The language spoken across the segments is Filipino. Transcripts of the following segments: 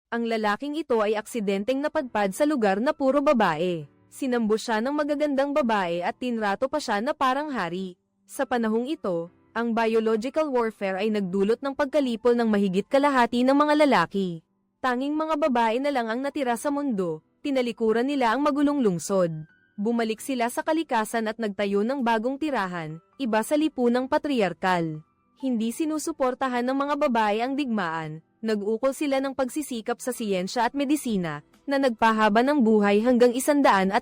Ang lalaking ito ay aksidenteng napadpad sa lugar na puro babae. Sinambo siya ng magagandang babae at tinrato pa siya na parang hari. Sa panahong ito, ang biological warfare ay nagdulot ng pagkalipol ng mahigit kalahati ng mga lalaki. Tanging mga babae na lang ang natira sa mundo, tinalikuran nila ang magulong lungsod. Bumalik sila sa kalikasan at nagtayo ng bagong tirahan, iba sa lipunang patriarkal. Hindi sinusuportahan ng mga babae ang digmaan, nag-ukol sila ng pagsisikap sa siyensya at medisina, na nagpahaba ng buhay hanggang 150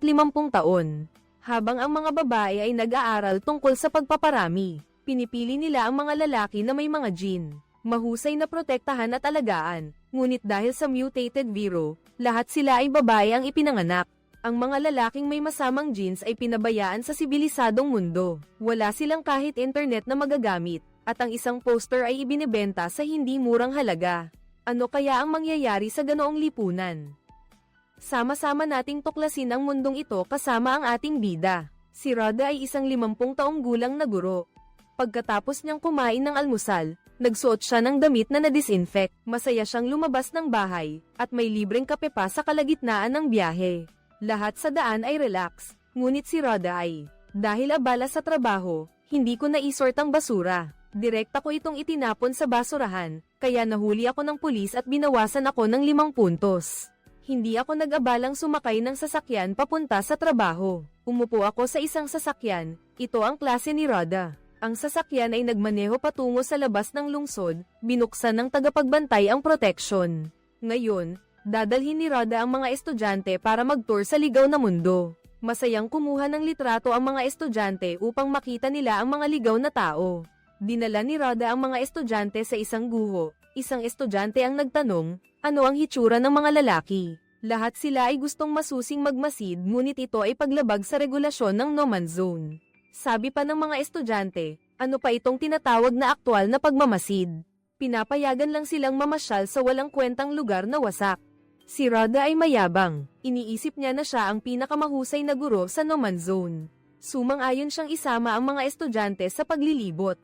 taon. Habang ang mga babae ay nag-aaral tungkol sa pagpaparami, pinipili nila ang mga lalaki na may mga gene, mahusay na protektahan at alagaan, ngunit dahil sa mutated viro, lahat sila ay babae ang ipinanganak. Ang mga lalaking may masamang genes ay pinabayaan sa sibilisadong mundo. Wala silang kahit internet na magagamit, at ang isang poster ay ibinebenta sa hindi murang halaga. Ano kaya ang mangyayari sa ganoong lipunan? Sama-sama nating tuklasin ang mundong ito kasama ang ating bida. Si Rhoda ay isang 50 taong gulang na guro. Pagkatapos niyang kumain ng almusal, nagsuot siya ng damit na na-disinfect. Masaya siyang lumabas ng bahay, at may libreng kape pa sa kalagitnaan ng biyahe. Lahat sa daan ay relax, ngunit si Rhoda ay, dahil abala sa trabaho, hindi ko naisort ang basura. Direkta ko itong itinapon sa basurahan, kaya nahuli ako ng pulis at binawasan ako ng 5 puntos. Hindi ako nag-abalang sumakay ng sasakyan papunta sa trabaho. Umupo ako sa isang sasakyan, ito ang klase ni Rhoda. Ang sasakyan ay nagmaneho patungo sa labas ng lungsod, binuksan ng tagapagbantay ang protection. Ngayon, dadalhin ni Rhoda ang mga estudyante para mag-tour sa ligaw na mundo. Masayang kumuha ng litrato ang mga estudyante upang makita nila ang mga ligaw na tao. Dinala ni Rhoda ang mga estudyante sa isang guho. Isang estudyante ang nagtanong, ano ang hitsura ng mga lalaki? Lahat sila ay gustong masusing magmasid ngunit ito ay paglabag sa regulasyon ng no-man zone. Sabi pa ng mga estudyante, ano pa itong tinatawag na aktwal na pagmamasid? Pinapayagan lang silang mamasyal sa walang kwentang lugar na wasak. Si Rhoda ay mayabang, iniisip niya na siya ang pinakamahusay na guro sa no-man zone. Sumang-ayon siyang isama ang mga estudyante sa paglilibot.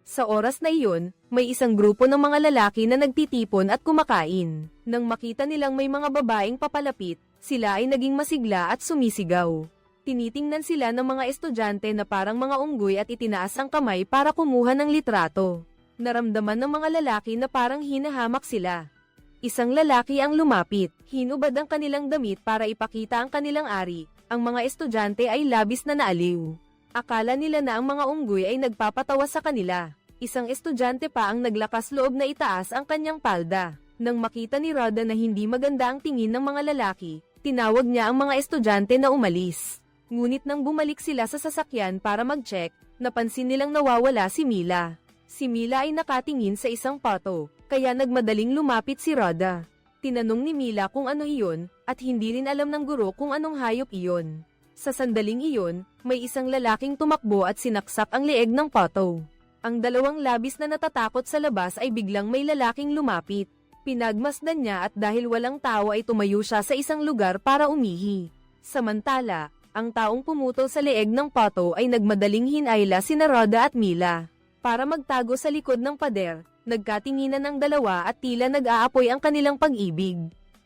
Sa oras na iyon, may isang grupo ng mga lalaki na nagtitipon at kumakain. Nang makita nilang may mga babaeng papalapit, sila ay naging masigla at sumisigaw. Tinitingnan sila ng mga estudyante na parang mga unggoy at itinaas ang kamay para kumuha ng litrato. Naramdaman ng mga lalaki na parang hinahamak sila. Isang lalaki ang lumapit, hinubad ang kanilang damit para ipakita ang kanilang ari. Ang mga estudyante ay labis na naaliw. Akala nila na ang mga unggoy ay nagpapatawa sa kanila. Isang estudyante pa ang naglakas loob na itaas ang kanyang palda. Nang makita ni Rhoda na hindi maganda ang tingin ng mga lalaki, tinawag niya ang mga estudyante na umalis. Ngunit nang bumalik sila sa sasakyan para mag-check, napansin nilang nawawala si Mila. Si Mila ay nakatingin sa isang pato, kaya nagmadaling lumapit si Rhoda. Tinanong ni Mila kung ano iyon, at hindi rin alam ng guro kung anong hayop iyon. Sa sandaling iyon, may isang lalaking tumakbo at sinaksak ang leeg ng pato. Ang dalawang labis na natatakot sa labas ay biglang may lalaking lumapit. Pinagmasdan niya at dahil walang tao ay tumayo siya sa isang lugar para umihi. Samantala, ang taong pumutol sa leeg ng pato ay nagmadaling hinayla sina Rhoda at Mila. Para magtago sa likod ng pader, nagkatinginan ng dalawa at tila nag-aapoy ang kanilang pag-ibig.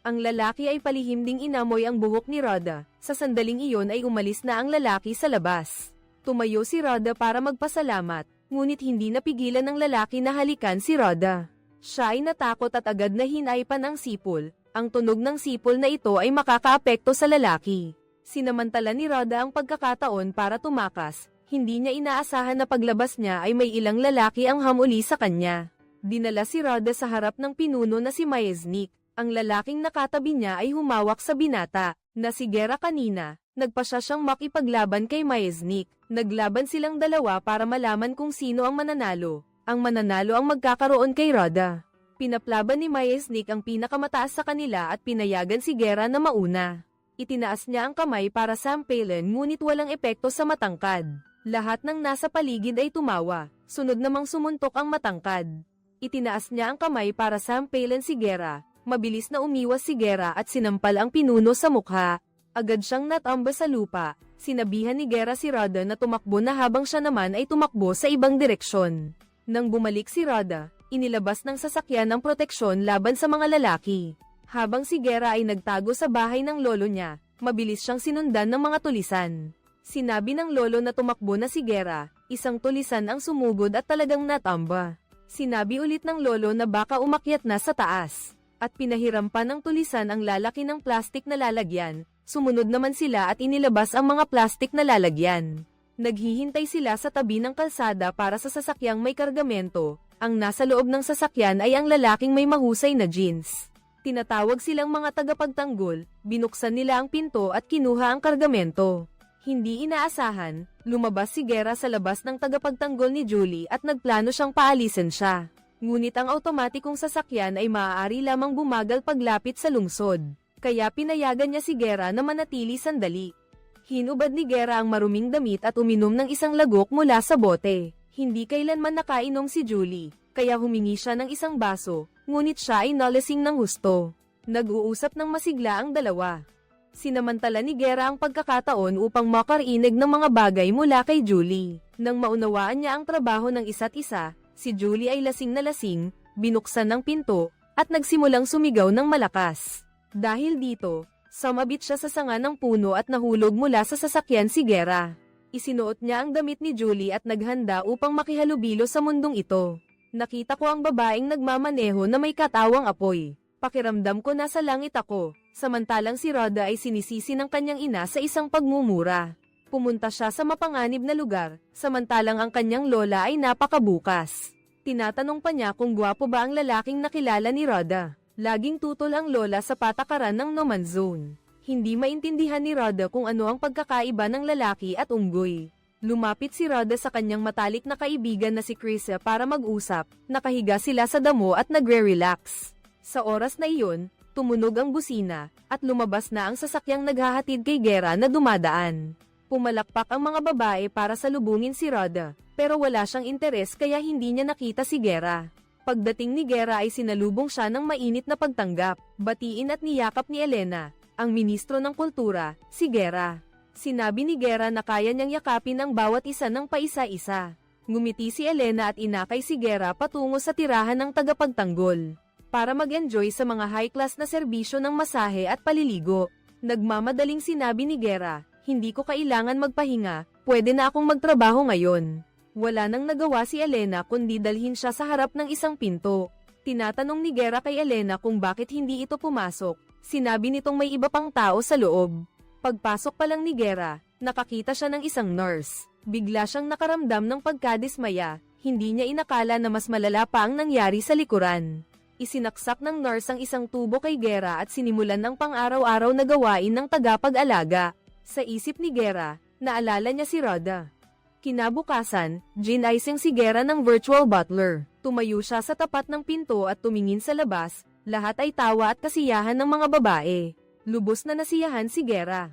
Ang lalaki ay palihim ding inamoy ang buhok ni Rhoda. Sa sandaling iyon ay umalis na ang lalaki sa labas. Tumayo si Rhoda para magpasalamat, ngunit hindi napigilan ng lalaki na halikan si Rhoda. Siya ay natakot at agad na hinaypan ang sipol. Ang tunog ng sipol na ito ay makakaapekto sa lalaki. Sinamantala ni Rhoda ang pagkakataon para tumakas. Hindi niya inaasahan na paglabas niya ay may ilang lalaki ang hamuli sa kanya. Dinala si Rhoda sa harap ng pinuno na si Maeznik. Ang lalaking nakatabi niya ay humawak sa binata, na si Gera kanina. Nagpasya siyang makipaglaban kay Maeznik. Naglaban silang dalawa para malaman kung sino ang mananalo. Ang mananalo ang magkakaroon kay Rhoda. Pinaplaban ni Maeznik ang pinakamataas sa kanila at pinayagan si Gera na mauna. Itinaas niya ang kamay para sampalin ngunit walang epekto sa matangkad. Lahat ng nasa paligid ay tumawa, sunod namang sumuntok ang matangkad. Itinaas niya ang kamay para sampalin si Gera, mabilis na umiwas si Gera at sinampal ang pinuno sa mukha. Agad siyang natamba sa lupa, sinabihan ni Gera si Rhoda na tumakbo na habang siya naman ay tumakbo sa ibang direksyon. Nang bumalik si Rhoda, inilabas ng sasakyan ang proteksyon laban sa mga lalaki. Habang si Gera ay nagtago sa bahay ng lolo niya, mabilis siyang sinundan ng mga tulisan. Sinabi ng lolo na tumakbo na si Gera, isang tulisan ang sumugod at talagang natamba. Sinabi ulit ng lolo na baka umakyat na sa taas. At pinahiram pa ng tulisan ang lalaki ng plastik na lalagyan. Sumunod naman sila at inilabas ang mga plastik na lalagyan. Naghihintay sila sa tabi ng kalsada para sa sasakyang may kargamento. Ang nasa loob ng sasakyan ay ang lalaking may mahusay na jeans. Tinatawag silang mga tagapagtanggol, binuksan nila ang pinto at kinuha ang kargamento. Hindi inaasahan, lumabas si Gera sa labas ng tagapagtanggol ni Julie at nagplano siyang paalisin siya. Ngunit ang automatikong sasakyan ay maaari lamang bumagal paglapit sa lungsod. Kaya pinayagan niya si Gera na manatili sandali. Hinubad ni Gera ang maruming damit at uminom ng isang lagok mula sa bote. Hindi kailanman nakainom si Julie, kaya humingi siya ng isang baso, ngunit siya ay nalasing ng husto. Nag-uusap ng masigla ang dalawa. Sinamantala ni Gera ang pagkakataon upang makarinig ng mga bagay mula kay Julie. Nang maunawaan niya ang trabaho ng isa't isa, si Julie ay lasing na lasing, binuksan ng pinto, at nagsimulang sumigaw ng malakas. Dahil dito, sumabit siya sa sanga ng puno at nahulog mula sa sasakyan si Gera. Isinuot niya ang damit ni Julie at naghanda upang makihalubilo sa mundong ito. Nakita ko ang babaeng nagmamaneho na may katawang apoy. Pakiramdam ko nasa langit ako, samantalang si Rhoda ay sinisisi ng kanyang ina sa isang pagmumura. Pumunta siya sa mapanganib na lugar, samantalang ang kanyang lola ay napakabukas. Tinatanong pa niya kung gwapo ba ang lalaking nakilala ni Rhoda. Laging tutol ang lola sa patakaran ng no man zone. Hindi maintindihan ni Rhoda kung ano ang pagkakaiba ng lalaki at unggoy. Lumapit si Rhoda sa kanyang matalik na kaibigan na si Krisa para mag-usap. Nakahiga sila sa damo at nagre-relax. Sa oras na iyon, tumunog ang busina, at lumabas na ang sasakyang naghahatid kay Gera na dumadaan. Pumalakpak ang mga babae para salubungin si Rhoda, pero wala siyang interes kaya hindi niya nakita si Gera. Pagdating ni Gera ay sinalubong siya ng mainit na pagtanggap, batiin at niyakap ni Elena, ang ministro ng kultura, si Gera. Sinabi ni Gera na kaya niyang yakapin ang bawat isa ng paisa-isa. Ngumiti si Elena at inakay si Gera patungo sa tirahan ng tagapagtanggol. Para mag-enjoy sa mga high-class na serbisyo ng masahe at paliligo. Nagmamadaling sinabi ni Gera, hindi ko kailangan magpahinga, pwede na akong magtrabaho ngayon. Wala nang nagawa si Elena kundi dalhin siya sa harap ng isang pinto. Tinatanong ni Gera kay Elena kung bakit hindi ito pumasok. Sinabi nitong may iba pang tao sa loob. Pagpasok pa lang ni Gera, nakakita siya ng isang nurse. Bigla siyang nakaramdam ng pagkadismaya, hindi niya inakala na mas malala pa ang nangyari sa likuran. Isinaksak ng nurse ang isang tubo kay Gera at sinimulan ang pang-araw-araw na gawain ng tagapag-alaga. Sa isip ni Gera, naalala niya si Rhoda. Kinabukasan, ginising si Gera ng virtual butler. Tumayo siya sa tapat ng pinto at tumingin sa labas. Lahat ay tawa at kasiyahan ng mga babae. Lubos na nasiyahan si Gera.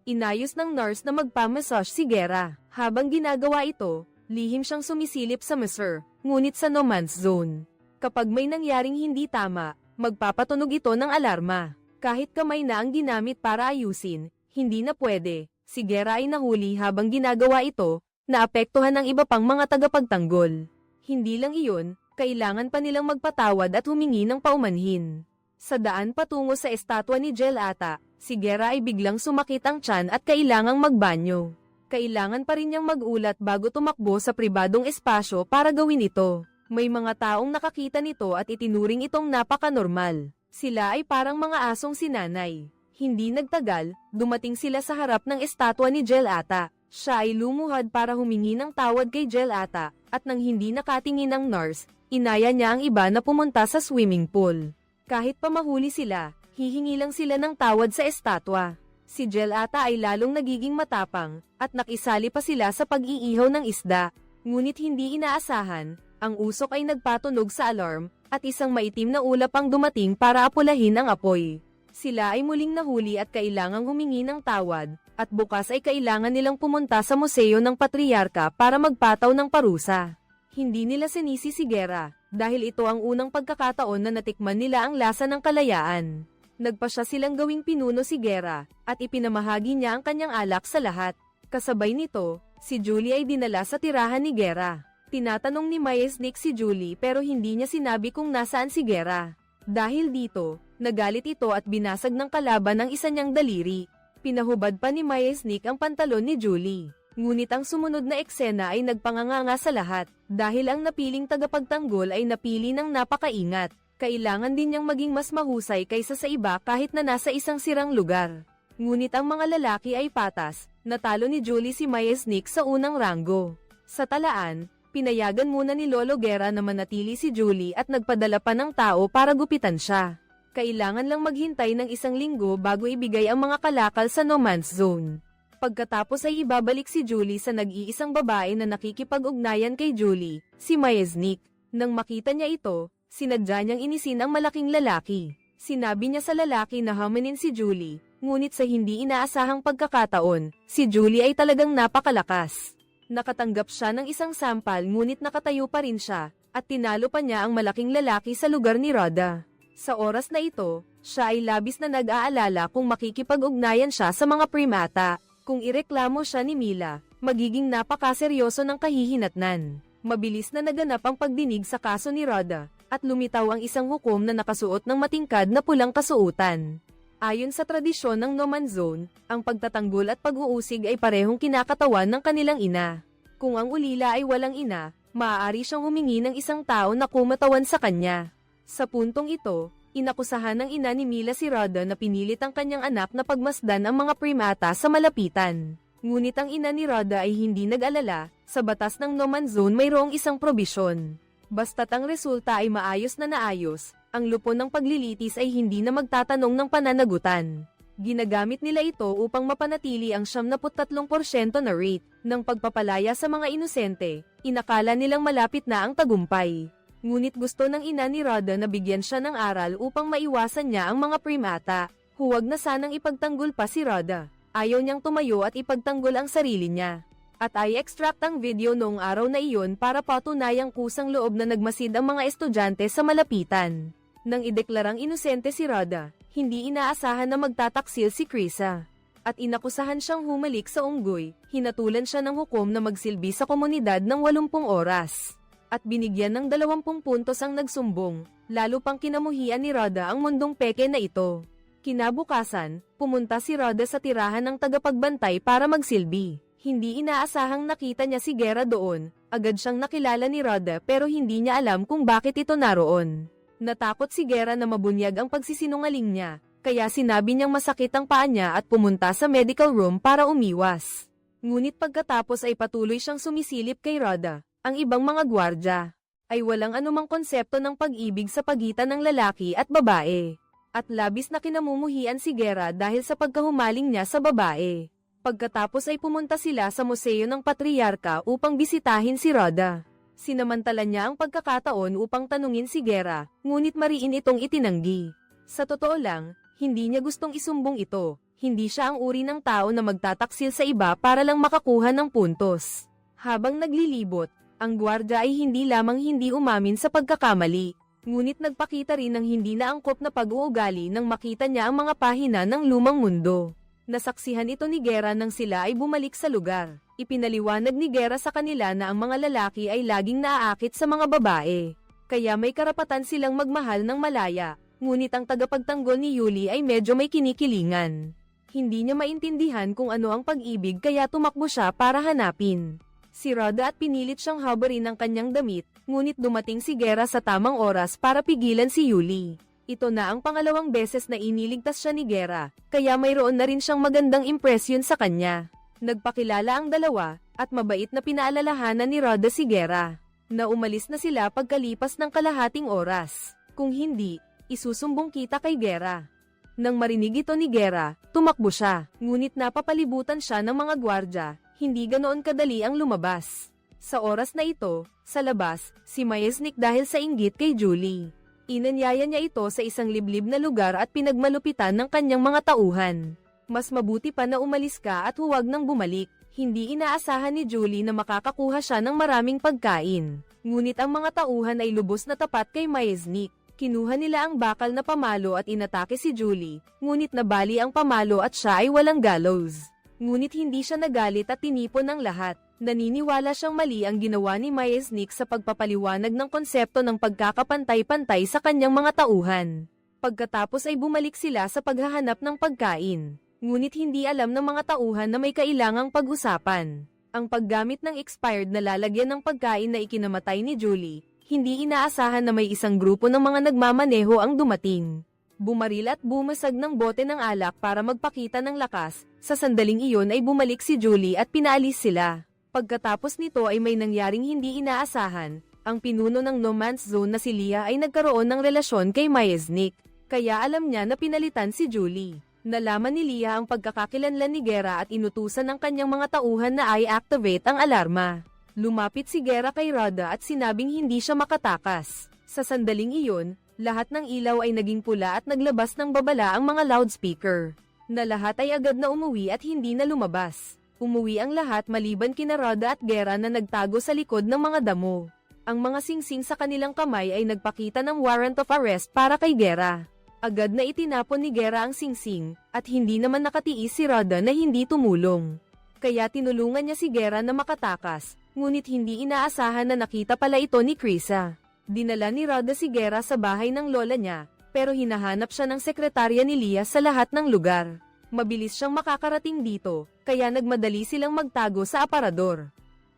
Inayos ng nurse na magpamassage si Gera. Habang ginagawa ito, lihim siyang sumisilip sa masseur, ngunit sa no man's zone. Kapag may nangyaring hindi tama, magpapatunog ito ng alarma. Kahit kamay na ang ginamit para ayusin, hindi na pwede. Si Gera ay nahuli habang ginagawa ito, naapektuhan ng iba pang mga tagapagtanggol. Hindi lang iyon, kailangan pa nilang magpatawad at humingi ng paumanhin. Sa daan patungo sa estatwa ni Jelata, si Gera ay biglang sumakit ang tiyan at kailangang magbanyo. Kailangan pa rin niyang magulat bago tumakbo sa pribadong espasyo para gawin ito. May mga taong nakakita nito at itinuring itong napaka-normal. Sila ay parang mga asong sinanay. Hindi nagtagal, dumating sila sa harap ng estatwa ni Jelata. Siya ay lumuhad para humingi ng tawad kay Jelata, at nang hindi nakatingin ang nurse, inaya niya ang iba na pumunta sa swimming pool. Kahit pa mahuli sila, hihingi lang sila ng tawad sa estatwa. Si Jelata ay lalong nagiging matapang, at nakisali pa sila sa pag-iihaw ng isda. Ngunit hindi inaasahan, ang usok ay nagpatunog sa alarm, at isang maitim na ulap ang dumating para apulahin ang apoy. Sila ay muling nahuli at kailangang humingi ng tawad, at bukas ay kailangan nilang pumunta sa museo ng patriarka para magpataw ng parusa. Hindi nila sinisi si Gera, dahil ito ang unang pagkakataon na natikman nila ang lasa ng kalayaan. Nagpasya silang gawing pinuno si Gera, at ipinamahagi niya ang kanyang alak sa lahat. Kasabay nito, si Julie ay dinala sa tirahan ni Gera. Tinatanong ni Maesnik si Julie pero hindi niya sinabi kung nasaan si Gera. Dahil dito, nagalit ito at binasag ng kalaban ang isa niyang daliri. Pinahubad pa ni Myasnik ang pantalon ni Julie. Ngunit ang sumunod na eksena ay nagpanganganga sa lahat, dahil ang napiling tagapagtanggol ay napili ng napakaingat. Kailangan din niyang maging mas mahusay kaysa sa iba kahit na nasa isang sirang lugar. Ngunit ang mga lalaki ay patas, natalo ni Julie si Myasnik sa unang ranggo. Sa talaan, pinayagan muna ni Lolo Guerra na manatili si Julie at nagpadala pa ng tao para gupitan siya. Kailangan lang maghintay ng isang linggo bago ibigay ang mga kalakal sa no man's zone. Pagkatapos ay ibabalik si Julie sa nag-iisang babae na nakikipag-ugnayan kay Julie, si Myasnik. Nang makita niya ito, sinadya niyang inisin ang malaking lalaki. Sinabi niya sa lalaki na haminin si Julie, ngunit sa hindi inaasahang pagkakataon, si Julie ay talagang napakalakas. Nakatanggap siya ng isang sampal ngunit nakatayo pa rin siya, at tinalo pa niya ang malaking lalaki sa lugar ni Rhoda. Sa oras na ito, siya ay labis na nag-aalala kung makikipag-ugnayan siya sa mga primata. Kung ireklamo siya ni Mila, magiging napakaseryoso ng kahihinatnan. Mabilis na naganap ang pagdinig sa kaso ni Rhoda, at lumitaw ang isang hukom na nakasuot ng matingkad na pulang kasuotan. Ayon sa tradisyon ng no man's zone, ang pagtatanggol at pag-uusig ay parehong kinakatawan ng kanilang ina. Kung ang ulila ay walang ina, maaari siyang humingi ng isang tao na kumatawan sa kanya. Sa puntong ito, inakusahan ng ina ni Mila si Rhoda na pinilit ang kanyang anak na pagmasdan ang mga primata sa malapitan. Ngunit ang ina ni Rhoda ay hindi nag-alala, sa batas ng no man's zone mayroong isang probisyon. Basta't ang resulta ay maayos na naayos, ang lupon ng paglilitis ay hindi na magtatanong ng pananagutan. Ginagamit nila ito upang mapanatili ang 73% na rate ng pagpapalaya sa mga inosente. Inakala nilang malapit na ang tagumpay. Ngunit gusto ng ina ni Rhoda na bigyan siya ng aral upang maiwasan niya ang mga primata. Huwag na sanang ipagtanggol pa si Rhoda. Ayaw niyang tumayo at ipagtanggol ang sarili niya. At ay extract ang video noong araw na iyon para patunayang kusang loob na nagmasid ang mga estudyante sa malapitan. Nang ideklarang inosente si Rhoda, hindi inaasahan na magtataksil si Krisa. At inakusahan siyang humalik sa unggoy, hinatulan siya ng hukom na magsilbi sa komunidad ng 80 oras. At binigyan ng 20 puntos ang nagsumbong, lalo pang kinamuhian ni Rhoda ang mundong peke na ito. Kinabukasan, pumunta si Rhoda sa tirahan ng tagapagbantay para magsilbi. Hindi inaasahang nakita niya si Guerra doon, agad siyang nakilala ni Rhoda pero hindi niya alam kung bakit ito naroon. Natakot si Guerra na mabunyag ang pagsisinungaling niya, kaya sinabi niyang masakit ang paa niya at pumunta sa medical room para umiwas. Ngunit pagkatapos ay patuloy siyang sumisilip kay Rhoda. Ang ibang mga gwardya ay walang anumang konsepto ng pag-ibig sa pagitan ng lalaki at babae. At labis na kinamumuhian si Guerra dahil sa pagkahumaling niya sa babae. Pagkatapos ay pumunta sila sa Museo ng Patriarka upang bisitahin si Rhoda. Sinamantala niya ang pagkakataon upang tanungin si Guerra, ngunit mariin itong itinanggi. Sa totoo lang, hindi niya gustong isumbong ito. Hindi siya ang uri ng tao na magtataksil sa iba para lang makakuha ng puntos. Habang naglilibot, ang gwardya ay hindi lamang hindi umamin sa pagkakamali, ngunit nagpakita rin ng hindi naangkop na pag-uugali nang makita niya ang mga pahina ng lumang mundo. Nasaksihan ito ni Guerra nang sila ay bumalik sa lugar. Ipinaliwanag ni Guerra sa kanila na ang mga lalaki ay laging naaakit sa mga babae. Kaya may karapatan silang magmahal ng malaya, ngunit ang tagapagtanggol ni Yuli ay medyo may kinikilingan. Hindi niya maintindihan kung ano ang pag-ibig kaya tumakbo siya para hanapin si Rhoda at pinilit siyang habarin ang kanyang damit, ngunit dumating si Guerra sa tamang oras para pigilan si Yuli. Ito na ang pangalawang beses na iniligtas siya ni Guerra, kaya mayroon na rin siyang magandang impresyon sa kanya. Nagpakilala ang dalawa, at mabait na pinaalalahanan ni Rhoda si Guerra, na umalis na sila pagkalipas ng kalahating oras. Kung hindi, isusumbong kita kay Guerra. Nang marinig ito ni Guerra, tumakbo siya, ngunit napapalibutan siya ng mga gwardya. Hindi ganoon kadali ang lumabas. Sa oras na ito, sa labas, si Myasnik dahil sa inggit kay Julie. Inanyaya niya ito sa isang liblib na lugar at pinagmalupitan ng kanyang mga tauhan. Mas mabuti pa na umalis ka at huwag nang bumalik. Hindi inaasahan ni Julie na makakakuha siya ng maraming pagkain. Ngunit ang mga tauhan ay lubos na tapat kay Myasnik. Kinuha nila ang bakal na pamalo at inatake si Julie, ngunit nabali ang pamalo at siya ay walang gallows. Ngunit hindi siya nagalit at tinipon ng lahat. Naniniwala siyang mali ang ginawa ni Myasnik sa pagpapaliwanag ng konsepto ng pagkakapantay-pantay sa kanyang mga tauhan. Pagkatapos ay bumalik sila sa paghahanap ng pagkain. Ngunit hindi alam ng mga tauhan na may kailangang pag-usapan. Ang paggamit ng expired na lalagyan ng pagkain na ikinamatay ni Julie, hindi inaasahan na may isang grupo ng mga nagmamaneho ang dumating. Bumaril at bumasag ng bote ng alak para magpakita ng lakas. Sa sandaling iyon ay bumalik si Julie at pinaalis sila. Pagkatapos nito ay may nangyaring hindi inaasahan. Ang pinuno ng No Man's Zone na si Leah ay nagkaroon ng relasyon kay Myasnik. Kaya alam niya na pinalitan si Julie. Nalaman ni Leah ang pagkakakilanlan ni Gera at inutusan ng kanyang mga tauhan na i-activate ang alarma. Lumapit si Gera kay Rhoda at sinabing hindi siya makatakas. Sa sandaling iyon, lahat ng ilaw ay naging pula at naglabas ng babala ang mga loudspeaker. Na lahat ay agad na umuwi at hindi na lumabas. Umuwi ang lahat maliban kina Rhoda at Gera na nagtago sa likod ng mga damo. Ang mga singsing sa kanilang kamay ay nagpakita ng warrant of arrest para kay Gera. Agad na itinapon ni Gera ang singsing, at hindi naman nakatiis si Rhoda na hindi tumulong. Kaya tinulungan niya si Gera na makatakas, ngunit hindi inaasahan na nakita pala ito ni Krisa. Dinala ni Rhoda si Gera sa bahay ng lola niya, pero hinahanap siya ng sekretarya ni Leah sa lahat ng lugar. Mabilis siyang makakarating dito, kaya nagmadali silang magtago sa aparador.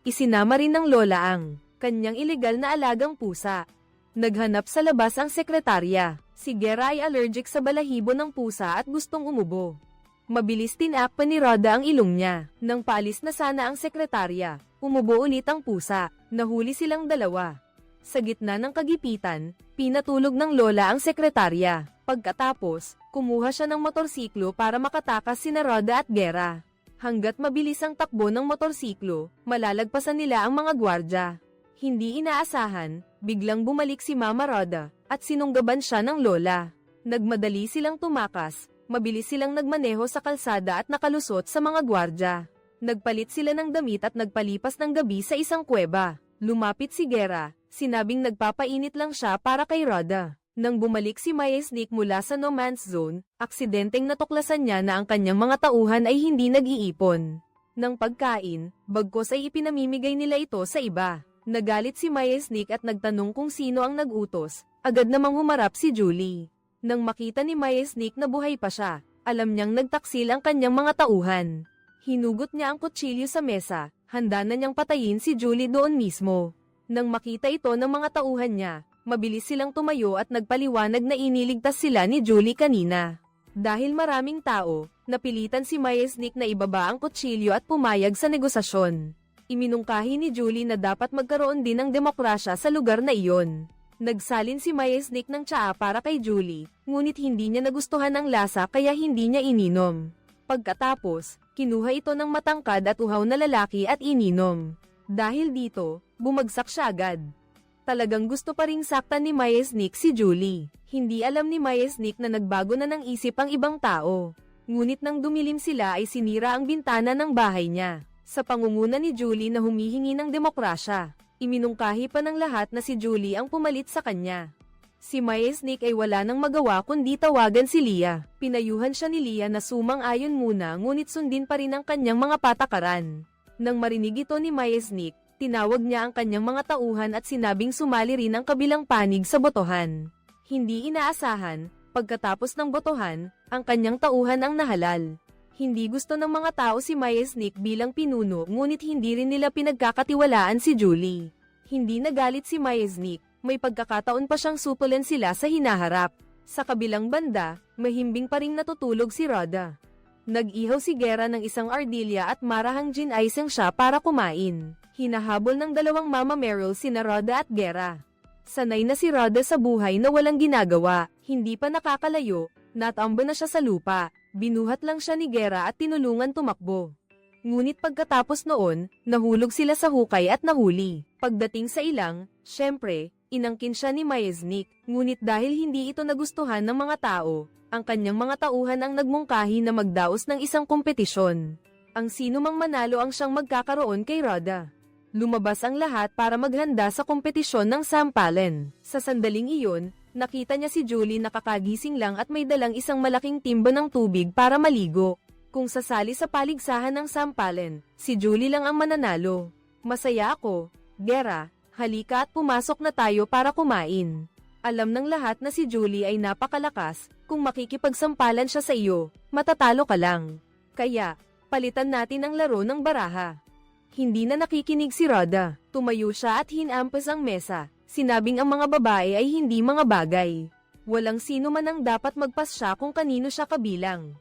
Isinama rin ng lola ang kanyang ilegal na alagang pusa. Naghanap sa labas ang sekretarya. Si Gera ay allergic sa balahibo ng pusa at gustong umubo. Mabilis tinakpan ni Rhoda ang ilong niya. Nang paalis na sana ang sekretarya, umubo ulit ang pusa. Nahuli silang dalawa. Sa gitna ng kagipitan, pinatulog ng lola ang sekretarya. Pagkatapos, kumuha siya ng motorsiklo para makatakas sina Rhoda at Gera. Hanggat mabilis ang takbo ng motorsiklo, malalagpasan nila ang mga gwardya. Hindi inaasahan, biglang bumalik si Mama Rhoda, at sinunggaban siya ng lola. Nagmadali silang tumakas, mabilis silang nagmaneho sa kalsada at nakalusot sa mga gwardya. Nagpalit sila ng damit at nagpalipas ng gabi sa isang kuweba. Lumapit si Gera, sinabing nagpapainit lang siya para kay Rhoda. Nang bumalik si Myasnik mula sa No Man's Zone, aksidenteng natuklasan niya na ang kanyang mga tauhan ay hindi nag-iipon ng pagkain, bagkos ay ipinamimigay nila ito sa iba. Nagalit si Myasnik at nagtanong kung sino ang nag-utos, agad namang humarap si Julie. Nang makita ni Myasnik na buhay pa siya, alam niyang nagtaksil ang kanyang mga tauhan. Hinugot niya ang kutsilyo sa mesa, handa na niyang patayin si Julie doon mismo. Nang makita ito ng mga tauhan niya, mabilis silang tumayo at nagpaliwanag na iniligtas sila ni Julie kanina. Dahil maraming tao, napilitan si Myasnik na ibaba ang kutsilyo at pumayag sa negosasyon. Iminungkahi ni Julie na dapat magkaroon din ng demokrasya sa lugar na iyon. Nagsalin si Myasnik ng tsaa para kay Julie, ngunit hindi niya nagustuhan ang lasa kaya hindi niya ininom. Pagkatapos, kinuha ito ng matangkad at uhaw na lalaki at ininom. Dahil dito, bumagsak siya agad. Talagang gusto pa ring saktan ni Myasnik si Julie. Hindi alam ni Myasnik na nagbago na ng isip ang ibang tao. Ngunit nang dumilim sila ay sinira ang bintana ng bahay niya. Sa pangunguna ni Julie na humihingi ng demokrasya, iminungkahi pa ng lahat na si Julie ang pumalit sa kanya. Si Myasnik ay wala nang magawa kundi tawagan si Leah. Pinayuhan siya ni Leah na sumang-ayon muna ngunit sundin pa rin ang kanyang mga patakaran. Nang marinig ito ni Myasnik, tinawag niya ang kanyang mga tauhan at sinabing sumali rin ang kabilang panig sa botohan. Hindi inaasahan, pagkatapos ng botohan, ang kanyang tauhan ang nahalal. Hindi gusto ng mga tao si Myasnik bilang pinuno ngunit hindi rin nila pinagkakatiwalaan si Julie. Hindi nagalit si Myasnik, may pagkakataon pa siyang supulan sila sa hinaharap. Sa kabilang banda, mahimbing pa ring natutulog si Rhoda. Nag-ihaw si Gera ng isang ardilya at marahang gin-icing siya para kumain. Hinahabol ng dalawang Mama Meryl sina Rhoda at Gera. Sanay na si Rhoda sa buhay na walang ginagawa, hindi pa nakakalayo, natambo na siya sa lupa. Binuhat lang siya ni Gera at tinulungan tumakbo. Ngunit pagkatapos noon, nahulog sila sa hukay at nahuli. Pagdating sa ilang, syempre, inangkin siya ni Myasnik, ngunit dahil hindi ito nagustuhan ng mga tao, ang kanyang mga tauhan ang nagmungkahi na magdaos ng isang kompetisyon. Ang sino mang manalo ang siyang magkakaroon kay Rhoda. Lumabas ang lahat para maghanda sa kompetisyon ng sampalen. Sa sandaling iyon, nakita niya si Julie nakakagising lang at may dalang isang malaking timba ng tubig para maligo. Kung sasali sa paligsahan ng sampalin, si Julie lang ang mananalo. Masaya ako, Gera, halika at pumasok na tayo para kumain. Alam ng lahat na si Julie ay napakalakas, kung makikipagsampalan siya sa iyo, matatalo ka lang. Kaya, palitan natin ang laro ng baraha. Hindi na nakikinig si Rhoda, tumayo siya at hinampas ang mesa, sinabing ang mga babae ay hindi mga bagay. Walang sino man ang dapat magpasya kung kanino siya kabilang.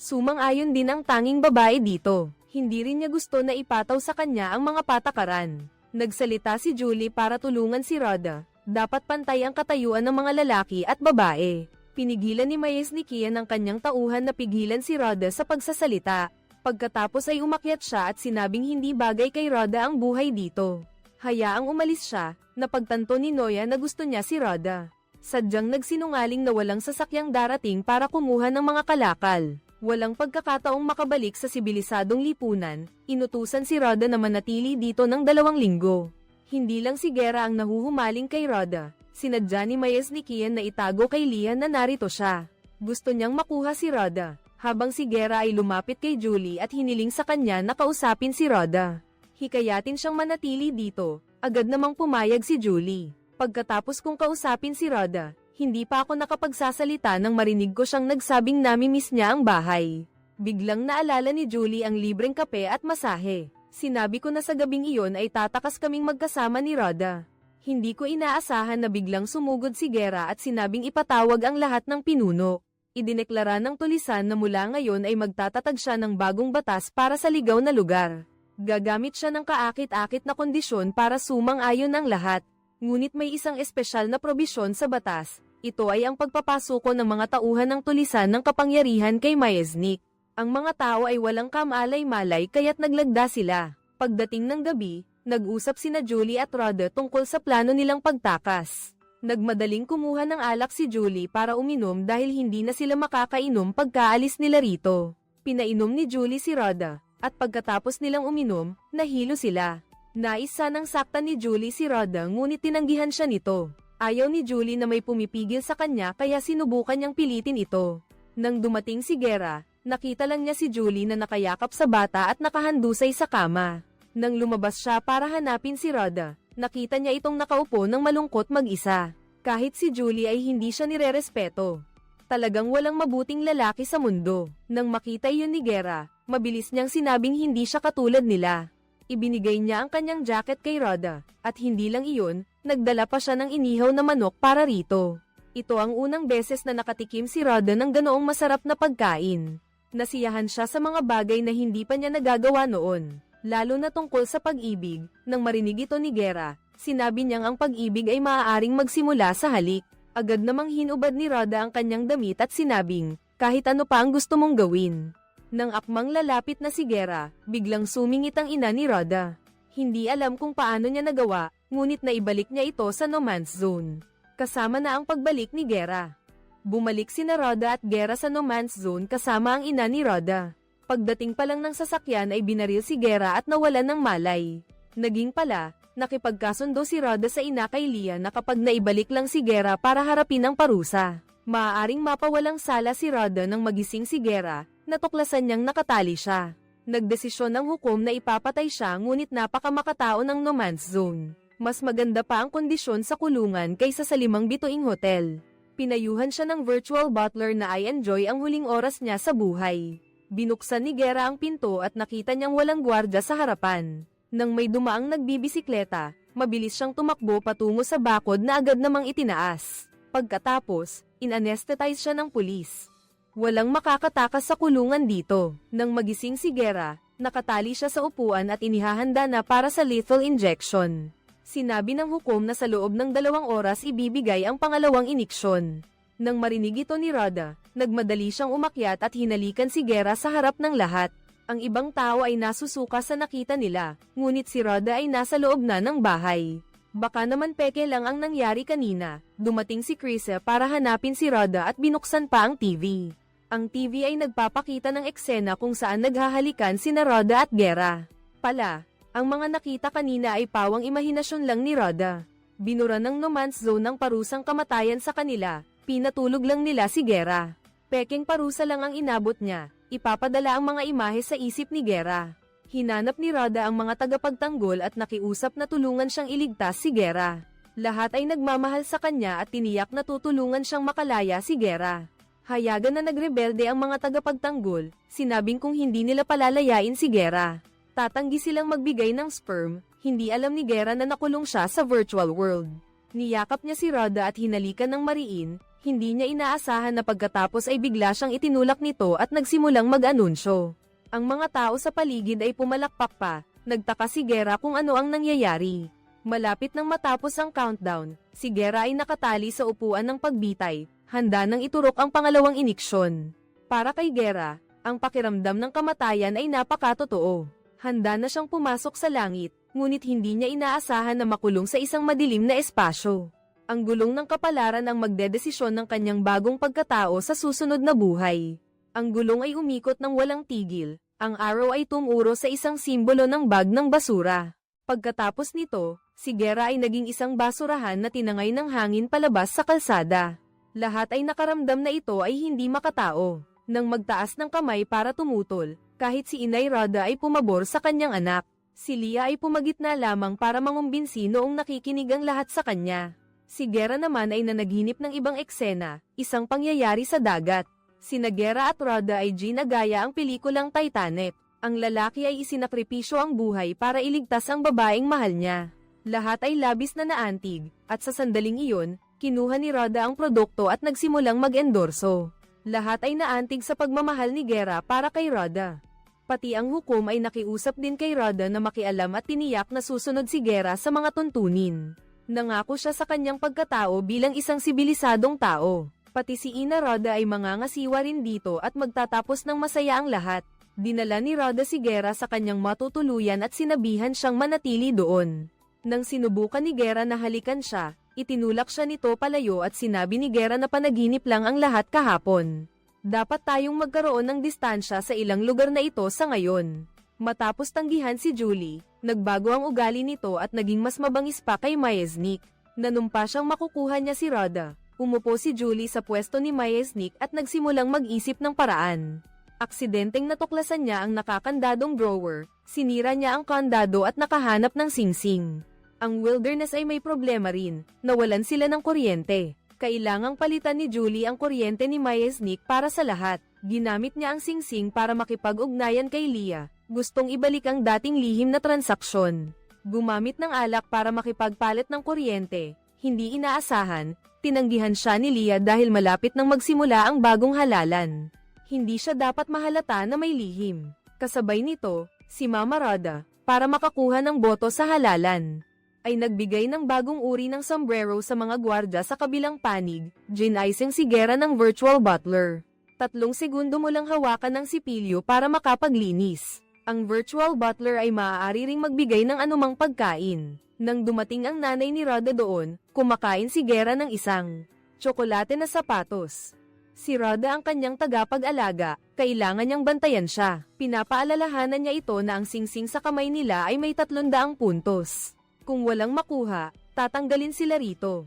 Sumang-ayon din ang tanging babae dito. Hindi rin niya gusto na ipataw sa kanya ang mga patakaran. Nagsalita si Julie para tulungan si Rhoda. Dapat pantay ang katayuan ng mga lalaki at babae. Pinigilan ni Maes ni Kian ang kanyang tauhan na pigilan si Rhoda sa pagsasalita. Pagkatapos ay umakyat siya at sinabing hindi bagay kay Rhoda ang buhay dito. Hayaang umalis siya, napagtanto ni Noya na gusto niya si Rhoda. Sadyang nagsinungaling na walang sasakyang darating para kumuha ng mga kalakal. Walang pagkakataong makabalik sa sibilisadong lipunan, inutusan si Rhoda na manatili dito ng 2 linggo. Hindi lang si Gera ang nahuhumaling kay Rhoda, sinadya ni Maes ni Kian na itago kay Lian na narito siya. Gusto niyang makuha si Rhoda, habang si Gera ay lumapit kay Julie at hiniling sa kanya na kausapin si Rhoda. Hikayatin siyang manatili dito, agad namang pumayag si Julie. Pagkatapos kong kausapin si Rhoda, hindi pa ako nakapagsasalita nang marinig ko siyang nagsabing namimiss niya ang bahay. Biglang naalala ni Julie ang libreng kape at masahe. Sinabi ko na sa gabing iyon ay tatakas kaming magkasama ni Rhoda. Hindi ko inaasahan na biglang sumugod si Gera at sinabing ipatawag ang lahat ng pinuno. Idineklara ng tulisan na mula ngayon ay magtatatag siya ng bagong batas para sa ligaw na lugar. Gagamit siya ng kaakit-akit na kondisyon para sumang-ayon ang lahat. Ngunit may isang espesyal na probisyon sa batas. Ito ay ang pagpapasuko ng mga tauhan ng tulisan ng kapangyarihan kay Maesnik. Ang mga tao ay walang kamalay-malay kaya't naglagda sila. Pagdating ng gabi, nag-usap sina Julie at Rhoda tungkol sa plano nilang pagtakas. Nagmadaling kumuha ng alak si Julie para uminom dahil hindi na sila makakainom pagkaalis nila rito. Pinainom ni Julie si Rhoda, at pagkatapos nilang uminom, nahilo sila. Nais sanang saktan ni Julie si Rhoda ngunit tinanggihan siya nito. Ayaw ni Julie na may pumipigil sa kanya kaya sinubukan niyang pilitin ito. Nang dumating si Gera, nakita lang niya si Julie na nakayakap sa bata at nakahandusay sa kama. Nang lumabas siya para hanapin si Rhoda, nakita niya itong nakaupo ng malungkot mag-isa. Kahit si Julie ay hindi siya nirerespeto. Talagang walang mabuting lalaki sa mundo. Nang makita yun ni Gera, mabilis niyang sinabing hindi siya katulad nila. Ibinigay niya ang kanyang jacket kay Rhoda, at hindi lang iyon, nagdala pa siya ng inihaw na manok para rito. Ito ang unang beses na nakatikim si Rhoda ng ganoong masarap na pagkain. Nasiyahan siya sa mga bagay na hindi pa niya nagagawa noon, lalo na tungkol sa pag-ibig. Nang marinig ito ni Gera, sinabi niyang ang pag-ibig ay maaaring magsimula sa halik. Agad namang hinubad ni Rhoda ang kanyang damit at sinabing, kahit ano pa ang gusto mong gawin. Nang akmang lalapit na si Gera, biglang sumingit ang ina ni Rhoda. Hindi alam kung paano niya nagawa, ngunit naibalik niya ito sa no man's zone. Kasama na ang pagbalik ni Gera. Bumalik sina Rhoda at Gera sa no man's zone kasama ang ina ni Rhoda. Pagdating pa lang ng sasakyan ay binaril si Gera at nawalan ng malay. Naging pala, nakipagkasundo si Rhoda sa ina kay Lian na kapag naibalik lang si Gera para harapin ang parusa, maaaring mapawalang sala si Rhoda nang magising si Gera. Natuklasan niyang nakatali siya. Nagdesisyon ng hukom na ipapatay siya ngunit napakamakatao ng no man's zone. Mas maganda pa ang kondisyon sa kulungan kaysa sa 5 bituing hotel. Pinayuhan siya ng virtual butler na I-enjoy ang huling oras niya sa buhay. Binuksan ni Gera ang pinto at nakita niyang walang gwardya sa harapan. Nang may dumaang nagbibisikleta, mabilis siyang tumakbo patungo sa bakod na agad namang itinaas. Pagkatapos, in-anesthetize siya ng pulis. Walang makakatakas sa kulungan dito. Nang magising si Gera, nakatali siya sa upuan at inihahanda na para sa lethal injection. Sinabi ng hukom na sa loob ng 2 oras ibibigay ang pangalawang iniksyon. Nang marinig ito ni Rhoda, nagmadali siyang umakyat at hinalikan si Gera sa harap ng lahat. Ang ibang tao ay nasusuka sa nakita nila, ngunit si Rhoda ay nasa loob na ng bahay. Baka naman peke lang ang nangyari kanina. Dumating si Krisa para hanapin si Rhoda at binuksan pa ang TV. Ang TV ay nagpapakita ng eksena kung saan naghahalikan sina Rhoda at Gera. Pala, ang mga nakita kanina ay pawang imahinasyon lang ni Rhoda. Binura ng no man's zone ng parusang kamatayan sa kanila, pinatulog lang nila si Gera. Peking parusa lang ang inabot niya, Ipapadala ang mga imahe sa isip ni Gera. Hinanap ni Rada ang mga tagapagtanggol at nakiusap na tulungan siyang iligtas si Gera. Lahat ay nagmamahal sa kanya at tiniyak na tutulungan siyang makalaya si Gera. Hayagan na nagrebelde ang mga tagapagtanggol, sinabing kung hindi nila palalayain si Gera, tatanggi silang magbigay ng sperm. Hindi alam ni Gera na nakulong siya sa virtual world. Niyakap niya si Rada at hinalikan ng mariin. Hindi niya inaasahan na pagkatapos ay bigla siyang itinulak nito at nagsimulang mag-anunsyo. Ang mga tao sa paligid ay pumalakpak pa. Nagtaka si Gera kung ano ang nangyayari. Malapit nang matapos ang countdown, si Gera ay nakatali sa upuan ng pagbitay, handa nang iturok ang pangalawang iniksyon. Para kay Gera, ang pakiramdam ng kamatayan ay napakatotoo. Handa na siyang pumasok sa langit, ngunit hindi niya inaasahan na makulong sa isang madilim na espasyo. Ang gulong ng kapalaran ang magdedesisyon ng kanyang bagong pagkatao sa susunod na buhay. Ang gulong ay umikot ng walang tigil, ang arrow ay tumuro sa isang simbolo ng bag ng basura. Pagkatapos nito, si Gera ay naging isang basurahan na tinangay ng hangin palabas sa kalsada. Lahat ay nakaramdam na ito ay hindi makatao. Nang magtaas ng kamay para tumutol, kahit si Inay Rada ay pumabor sa kanyang anak. Si Lia ay pumagitna lamang para mangumbinsi noong nakikinig ang lahat sa kanya. Si Gera naman ay nanaginip ng ibang eksena, isang pangyayari sa dagat. Sina Gera at Rada ay ginagaya ang pelikulang Titanic. Ang lalaki ay isinakripisyo ang buhay para iligtas ang babaeng mahal niya. Lahat ay labis na naantig, at sa sandaling iyon, kinuha ni Rada ang produkto at nagsimulang mag-endorso. Lahat ay naantig sa pagmamahal ni Gera para kay Rada. Pati ang hukom ay nakiusap din kay Rada na makialam at tiniyak na susunod si Gera sa mga tuntunin. Nangako siya sa kanyang pagkatao bilang isang sibilisadong tao. Pati si Ina Rada ay mangangasiwa rin dito at magtatapos ng masaya ang lahat. Dinala ni Rada si Gera sa kanyang matutuluyan at sinabihan siyang manatili doon. Nang sinubukan ni Gera na halikan siya, itinulak siya nito palayo at sinabi ni Gera na panaginip lang ang lahat kahapon. Dapat tayong magkaroon ng distansya sa ilang lugar na ito sa ngayon. Matapos tanggihan si Julie, nagbago ang ugali nito at naging mas mabangis pa kay Majesnik. Nanumpa siyang makukuha niya si Rada. Umupo si Julie sa pwesto ni Majesnik at nagsimulang mag-isip ng paraan. Aksidenteng natuklasan niya ang nakakandadong drawer, sinira niya ang kandado at nakahanap ng singsing. Ang wilderness ay may problema rin, nawalan sila ng kuryente. Kailangang palitan ni Julie ang kuryente ni Majesnik para sa lahat. Ginamit niya ang singsing para makipag-ugnayan kay Lia. Gustong ibalik ang dating lihim na transaksyon. Gumamit ng alak para makipagpalit ng kuryente. Hindi inaasahan, tinanggihan siya ni Lia dahil malapit nang magsimula ang bagong halalan. Hindi siya dapat mahalata na may lihim. Kasabay nito, si Mama Rada, para makakuha ng boto sa halalan, ay nagbigay ng bagong uri ng sombrero sa mga gwardya sa kabilang panig. Ginaising si Gera ng virtual butler. 3 segundo mo lang hawakan ng sipilyo para makapaglinis. Ang virtual butler ay maaari ring magbigay ng anumang pagkain. Nang dumating ang nanay ni Rada doon, kumakain si Gera ng isang tsokolate na sapatos. Si Rada ang kanyang tagapag-alaga, kailangan niyang bantayan siya. Pinapaalalahanan niya ito na ang singsing sa kamay nila ay may 300 puntos. Kung walang makuha, tatanggalin sila rito.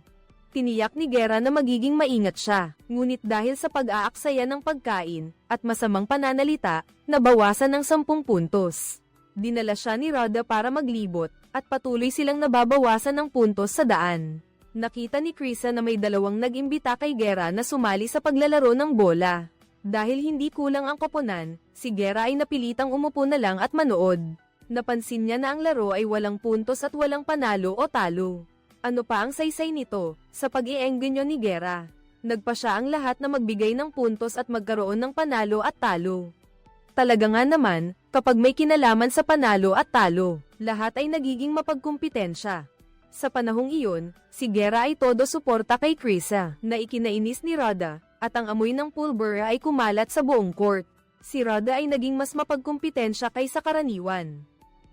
Tiniyak ni Gera na magiging maingat siya, ngunit dahil sa pag-aaksaya ng pagkain at masamang pananalita, nabawasan ng 10 puntos. Dinala siya ni Rada para maglibot, at patuloy silang nababawasan ng puntos sa daan. Nakita ni Krisa na may 2 nag-imbita kay Gera na sumali sa paglalaro ng bola. Dahil hindi kulang ang koponan, si Gera ay napilitang umupo na lang at manood. Napansin niya na ang laro ay walang puntos at walang panalo o talo. Ano pa ang saysay nito, sa pag-iengganyo ni Gera? Nagpa siya ang lahat na magbigay ng puntos at magkaroon ng panalo at talo. Talaga nga naman, kapag may kinalaman sa panalo at talo, lahat ay nagiging mapagkumpitensya. Sa panahong iyon, si Gera ay todo suporta kay Krisa, na ikinainis ni Rada, at ang amoy ng pulbura ay kumalat sa buong court. Si Rada ay naging mas mapagkumpitensya kaysa karaniwan.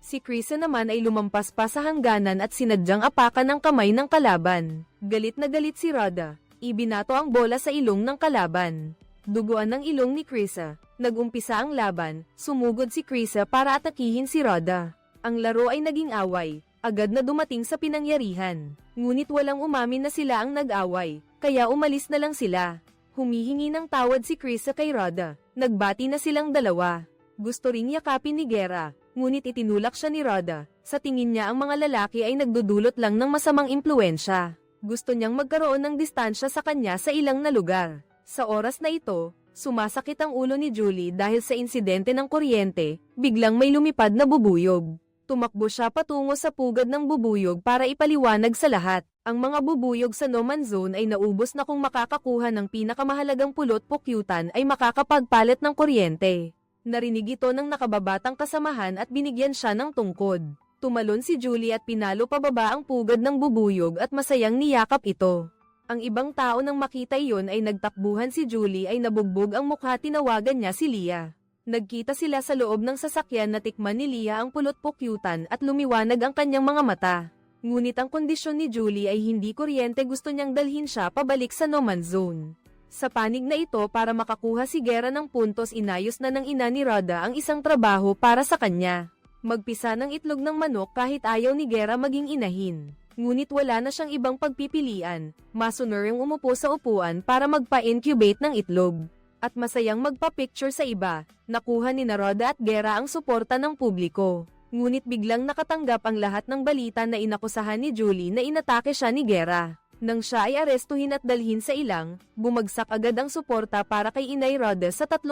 Si Krisa naman ay lumampas pa sa hangganan at sinadyang apakan ng kamay ng kalaban. Galit na galit si Rada, ibinato ang bola sa ilong ng kalaban. Duguan ng ilong ni Krisa, nag-umpisa ang laban, sumugod si Krisa para atakihin si Rada. Ang laro ay naging away, agad na dumating sa pinangyarihan. Ngunit walang umamin na sila ang nag-away, kaya umalis na lang sila. Humihingi ng tawad si Krisa kay Roda. Nagbati na silang dalawa. Gusto ring yakapin ni Guerra, ngunit itinulak siya ni Roda. Sa tingin niya ang mga lalaki ay nagdudulot lang ng masamang impluensya. Gusto niyang magkaroon ng distansya sa kanya sa ilang na lugar. Sa oras na ito, sumasakit ang ulo ni Julie dahil sa insidente ng kuryente, biglang may lumipad na bubuyog. Tumakbo siya patungo sa pugad ng bubuyog para ipaliwanag sa lahat. Ang mga bubuyog sa no man zone ay naubos na kung makakakuha ng pinakamahalagang pulot pukyutan ay makakapagpalit ng kuryente. Narinig ito ng nakababatang kasamahan at binigyan siya ng tungkod. Tumalon si Julie at pinalo pababa ang pugad ng bubuyog at masayang niyakap ito. Ang ibang tao nang makita iyon ay nagtakbuhan si Julie ay nabugbog ang mukha, tinawagan niya si Leah. Nagkita sila sa loob ng sasakyan na tikman ni Leah ang pulot pukyutan at lumiwanag ang kanyang mga mata. Ngunit ang kondisyon ni Julie ay hindi kuryente, gusto niyang dalhin siya pabalik sa no man zone. Sa panig na ito para makakuha si Guerra ng puntos, inayos na ng ina ni Roda ang isang trabaho para sa kanya. Magpisa ng itlog ng manok kahit ayaw ni Guerra maging inahin. Ngunit wala na siyang ibang pagpipilian, masunod yung umupo sa upuan para magpa-incubate ng itlog. At masayang magpa-picture sa iba, nakuha ni Roda at Guerra ang suporta ng publiko. Ngunit biglang nakatanggap ang lahat ng balita na inakusahan ni Julie na inatake siya ni Guerra. Nang siya ay arestuhin at dalhin sa ilang, bumagsak agad ang suporta para kay Inay Roda sa 3%.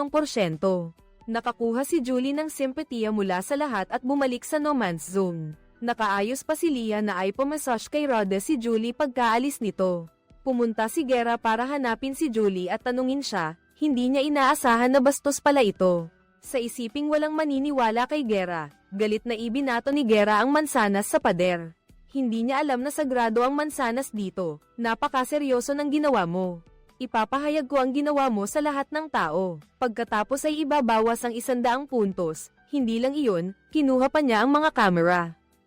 Nakakuha si Julie ng simpatiya mula sa lahat at bumalik sa no man's zone. Nakaayos pa si Leah na ay pumassage kay Roda si Julie pagkaalis nito. Pumunta si Guerra para hanapin si Julie at tanungin siya, hindi niya inaasahan na bastos pala ito. Sa isiping walang maniniwala kay Guerra, galit na ibinato ni Guerra ang mansanas sa pader. Hindi niya alam na sagrado ang mansanas dito, napakaseryoso ng ginawa mo. Ipapahayag ko ang ginawa mo sa lahat ng tao. Pagkatapos ay ibabawas ang 100 puntos, hindi lang iyon, kinuha pa niya ang mga kamera.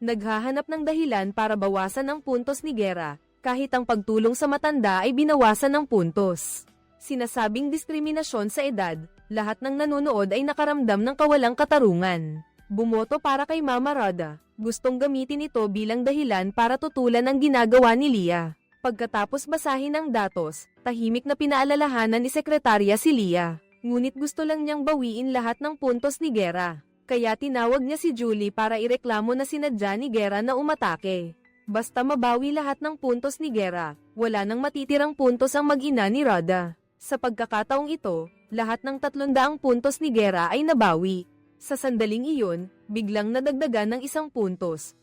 Naghahanap ng dahilan para bawasan ang puntos ni Guerra, kahit ang pagtulong sa matanda ay binawasan ng puntos. Sinasabing diskriminasyon sa edad, lahat ng nanonood ay nakaramdam ng kawalang katarungan. Bumoto para kay Mama Roda, gustong gamitin ito bilang dahilan para tutulan ang ginagawa ni Leah. Pagkatapos basahin ang datos, tahimik na pinaalalahanan ni Sekretarya si Leah. Ngunit gusto lang niyang bawiin lahat ng puntos ni Guerra. Kaya tinawag niya si Julie para ireklamo na sinadya ni Guerra na umatake. Basta mabawi lahat ng puntos ni Guerra, wala nang matitirang puntos ang mag-ina ni Roda. Sa pagkakataong ito, lahat ng 300 puntos ni Guerra ay nabawi. Sa sandaling iyon, biglang nadagdagan ng 1 puntos.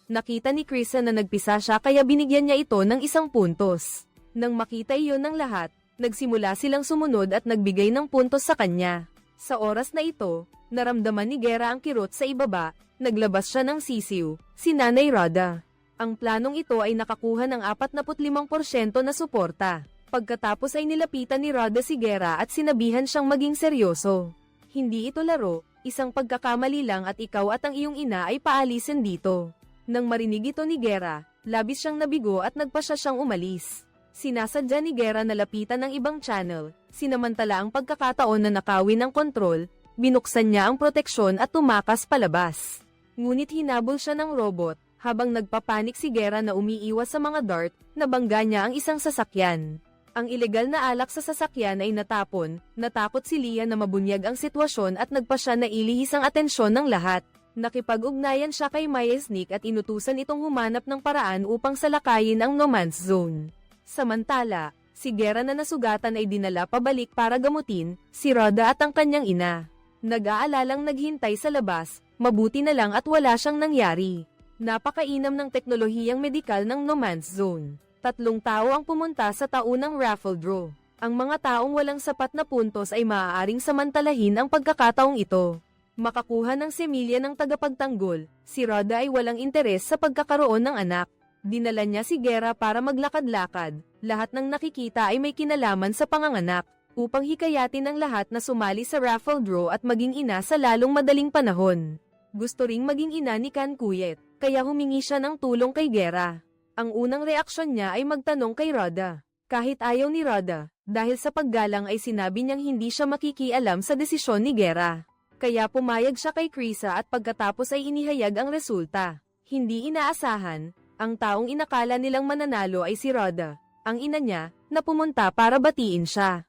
Nakita ni Krisa na nagpisa siya kaya binigyan niya ito ng 1 puntos. Nang makita iyon ng lahat, nagsimula silang sumunod at nagbigay ng puntos sa kanya. Sa oras na ito, naramdaman ni Guerra ang kirot sa ibaba, naglabas siya ng sisiw, si Nanay Roda. Ang planong ito ay nakakuha ng 45% na suporta. Pagkatapos ay nilapitan ni Roda si Guerra at sinabihan siyang maging seryoso. Hindi ito laro, isang pagkakamali lang at ikaw at ang iyong ina ay paalisin dito. Nang marinig ito ni Guerra, labis siyang nabigo at nagpasya siyang umalis. Sinasadya ni Guerra na lapitan ng ibang channel, sinamantala ang pagkakataon na nakawin ang kontrol, binuksan niya ang proteksyon at tumakas palabas. Ngunit hinabol siya ng robot, habang nagpapanik si Guerra na umiiwas sa mga dart, nabangga niya ang isang sasakyan. Ang ilegal na alak sa sasakyan ay natapon, natakot si Leah na mabunyag ang sitwasyon at nagpasya na ilihis ang atensyon ng lahat. Nakipag-ugnayan siya kay Myasnik at inutusan itong humanap ng paraan upang salakayin ang no man's zone. Samantala, si Guerra na nasugatan ay dinala pabalik para gamutin, si Roda at ang kanyang ina. Nag-aalalang naghintay sa labas, mabuti na lang at wala siyang nangyari. Napakainam ng teknolohiyang medikal ng no man's zone. 3 tao ang pumunta sa taunang raffle draw. Ang mga taong walang sapat na puntos ay maaaring samantalahin ang pagkakataong ito. Makakuha ng semilya ng tagapagtanggol, si Roda ay walang interes sa pagkakaroon ng anak. Dinala niya si Guerra para maglakad-lakad, lahat ng nakikita ay may kinalaman sa panganganak, upang hikayatin ang lahat na sumali sa raffle draw at maging ina sa lalong madaling panahon. Gusto ring maging ina ni Kankuyet, kaya humingi siya ng tulong kay Guerra. Ang unang reaksyon niya ay magtanong kay Roda. Kahit ayaw ni Roda, dahil sa paggalang ay sinabi niyang hindi siya makikialam sa desisyon ni Guerra. Kaya pumayag siya kay Krisa at pagkatapos ay inihayag ang resulta. Hindi inaasahan, ang taong inakala nilang mananalo ay si Roda. ang ina niya, na pumunta para batiin siya.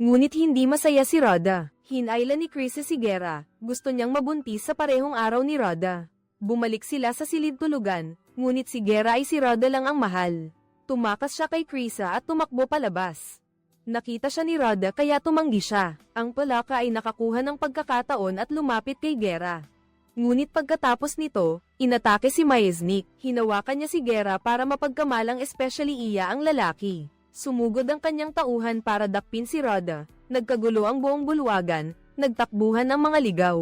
Ngunit hindi masaya si Rhoda. Hinayla ni Chris si Gera, gusto niyang mabuntis sa parehong araw ni Rhoda. Bumalik sila sa silid tulugan, ngunit si Gera ay si Rhoda lang ang mahal. Tumakas siya kay Krisa at tumakbo palabas. Nakita siya ni Rhoda kaya tumanggi siya. Ang palaka ay nakakuha ng pagkakataon at lumapit kay Gera. Ngunit pagkatapos nito, inatake si Majesnik. Hinawakan niya si Gera para mapagkamalang especially iya ang lalaki. Sumugod ang kanyang tauhan para dakpin si Rhoda. Nagkagulo ang buong bulwagan, nagtakbuhan ang mga ligaw.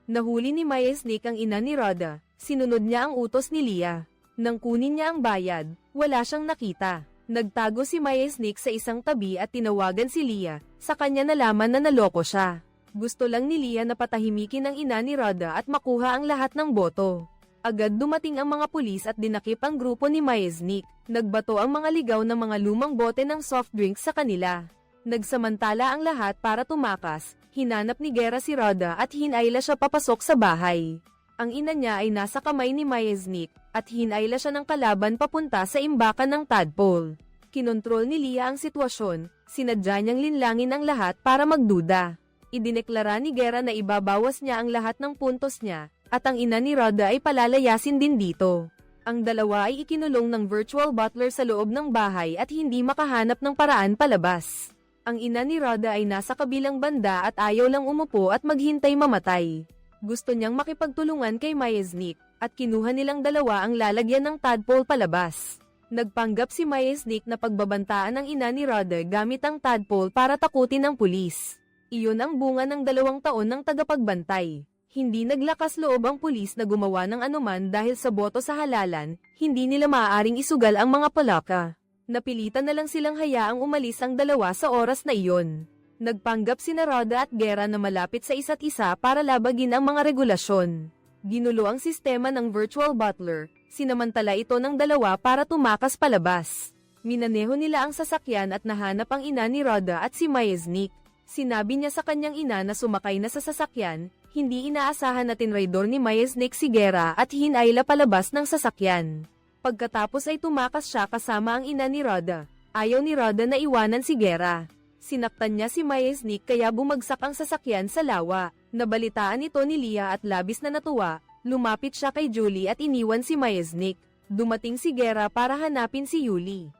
Nahuli ni Majesnik ang ina ni Rhoda. Sinunod niya ang utos ni Leah. Nang kunin niya ang bayad, wala siyang nakita. Nagtago si Majesnik sa isang tabi at tinawagan si Leah. Sa kanya nalaman na naloko siya. Gusto lang ni Leah na patahimikin ang ina ni Rhoda at makuha ang lahat ng boto. Agad dumating ang mga pulis at dinakip ang grupo ni Majesnik. Nagbato ang mga ligaw ng mga lumang bote ng soft drinks sa kanila. Nagsamantala ang lahat para tumakas, hinanap ni Gera si Rhoda at hinayla siya papasok sa bahay. Ang ina niya ay nasa kamay ni Majesnik, at hinayla siya ng kalaban papunta sa imbakan ng tadpole. Kinontrol ni Leah ang sitwasyon, sinadya niyang linlangin ang lahat para magduda. Idineklara ni Gera na ibabawas niya ang lahat ng puntos niya, at ang ina ni Rhoda ay palalayasin din dito. Ang dalawa ay ikinulong ng virtual butler sa loob ng bahay at hindi makahanap ng paraan palabas. Ang ina ni Rhoda ay nasa kabilang banda at ayaw lang umupo at maghintay mamatay. Gusto niyang makipagtulungan kay Majesnik, at kinuha nilang dalawa ang lalagyan ng tadpole palabas. Nagpanggap si Majesnik na pagbabantaan ng ina ni Rhoda gamit ang tadpole para takutin ang pulis. Iyon ang bunga ng 2 taon ng tagapagbantay. Hindi naglakas loob ang pulis na gumawa ng anuman dahil sa boto sa halalan, hindi nila maaaring isugal ang mga palaka. Napilitan na lang silang hayaang umalis ang dalawa sa oras na iyon. Nagpanggap sina Rhoda at Gera na malapit sa isa't isa para labagin ang mga regulasyon. Ginulo ang sistema ng virtual butler, sinamantala ito ng dalawa para tumakas palabas. Minaneho nila ang sasakyan at nahanap ang ina ni Rhoda at si Majesnik. Sinabi niya sa kanyang ina na sumakay na sa sasakyan, hindi inaasahan na tinraidor ni Majesnik si Gera at hinayla palabas ng sasakyan. Pagkatapos ay tumakas siya kasama ang ina ni Rhoda. Ayaw ni Rhoda na iwanan si Gera. Sinaktan niya si Majesnik kaya bumagsak ang sasakyan sa lawa. Nabalitaan ito ni Leah at labis na natuwa, lumapit siya kay Julie at iniwan si Majesnik. Dumating si Gera para hanapin si Julie.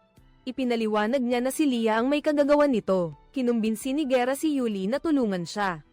Ipinaliwanag niya na si Leah ang may kagagawan nito. Kinumbinsi ni Gera si Julie na tulungan siya.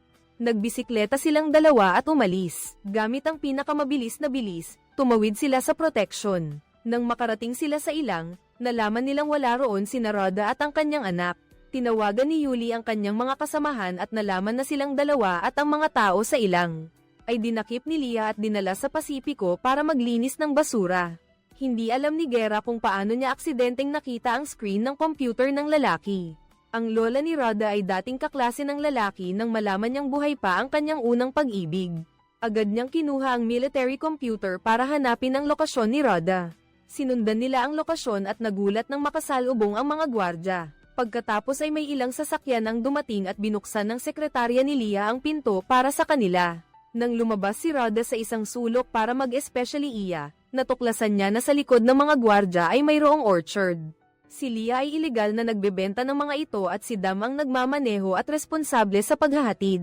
Nagbisikleta silang dalawa at umalis. Gamit ang pinakamabilis na bilis, tumawid sila sa protection. Nang makarating sila sa ilang, nalaman nilang wala roon sina Rhoda at ang kanyang anak. Tinawagan ni Julie ang kanyang mga kasamahan at nalaman na silang dalawa at ang mga tao sa ilang ay dinakip ni Leah at dinala sa Pasipiko para maglinis ng basura. Hindi alam ni Gera kung paano niya aksidenteng nakita ang screen ng computer ng lalaki. Ang lola ni Rhoda ay dating kaklase ng lalaki nang malaman niyang buhay pa ang kanyang unang pag-ibig. Agad niyang kinuha ang military computer para hanapin ang lokasyon ni Rhoda. Sinundan nila ang lokasyon at nagulat nang makasalubong ang mga gwardya. Pagkatapos ay may ilang sasakyan ang dumating at binuksan ng sekretarya ni Leah ang pinto para sa kanila. Nang lumabas si Rhoda sa isang sulok para mag-especially iya, natuklasan niya na sa likod ng mga gwardya ay mayroong orchard. Si Leah ay ilegal na nagbebenta ng mga ito at si Dam ang nagmamaneho at responsable sa paghahatid.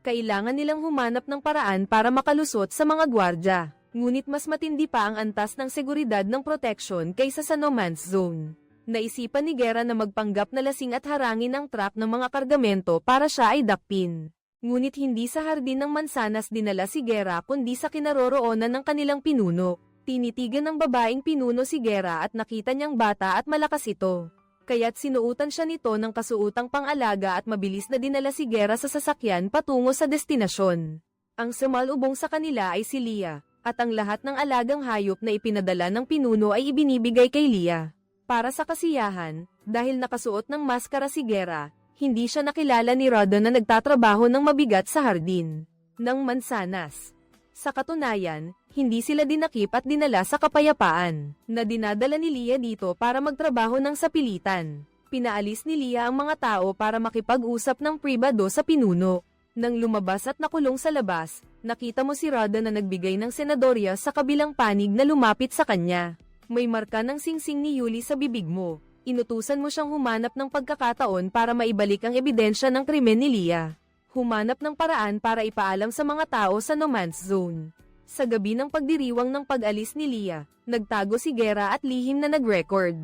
Kailangan nilang humanap ng paraan para makalusot sa mga gwardya. Ngunit mas matindi pa ang antas ng seguridad ng protection kaysa sa no man's zone. Naisipan ni Gera na magpanggap na lasing at harangin ang truck ng mga kargamento para siya ay dakpin. Ngunit hindi sa hardin ng mansanas dinala si Gera kundi sa kinaroroonan ng kanilang pinuno. Tinitigan ng babaeng pinuno si Gera at nakita niyang bata at malakas ito. Kaya't sinuutan siya nito ng kasuutang pang-alaga at mabilis na dinala si Gera sa sasakyan patungo sa destinasyon. Ang sumalubong sa kanila ay si Leah, at ang lahat ng alagang hayop na ipinadala ng pinuno ay ibinibigay kay Leah. Para sa kasiyahan, dahil nakasuot ng maskara si Gera, hindi siya nakilala ni Rhoda na nagtatrabaho ng mabigat sa hardin ng mansanas. Sa katunayan, hindi sila dinakip at dinala sa kapayapaan, na dinadala ni Leah dito para magtrabaho ng sapilitan. Pinaalis ni Leah ang mga tao para makipag-usap ng pribado sa pinuno. Nang lumabas at nakulong sa labas, nakita mo si Rhoda na nagbigay ng senadorya sa kabilang panig na lumapit sa kanya. May marka ng singsing ni Julie sa bibig mo. Inutusan mo siyang humanap ng pagkakataon para maibalik ang ebidensya ng krimen ni Leah. Humanap ng paraan para ipaalam sa mga tao sa no man's zone. Sa gabi ng pagdiriwang ng pag-alis ni Leah, nagtago si Guerra at lihim na nag-record.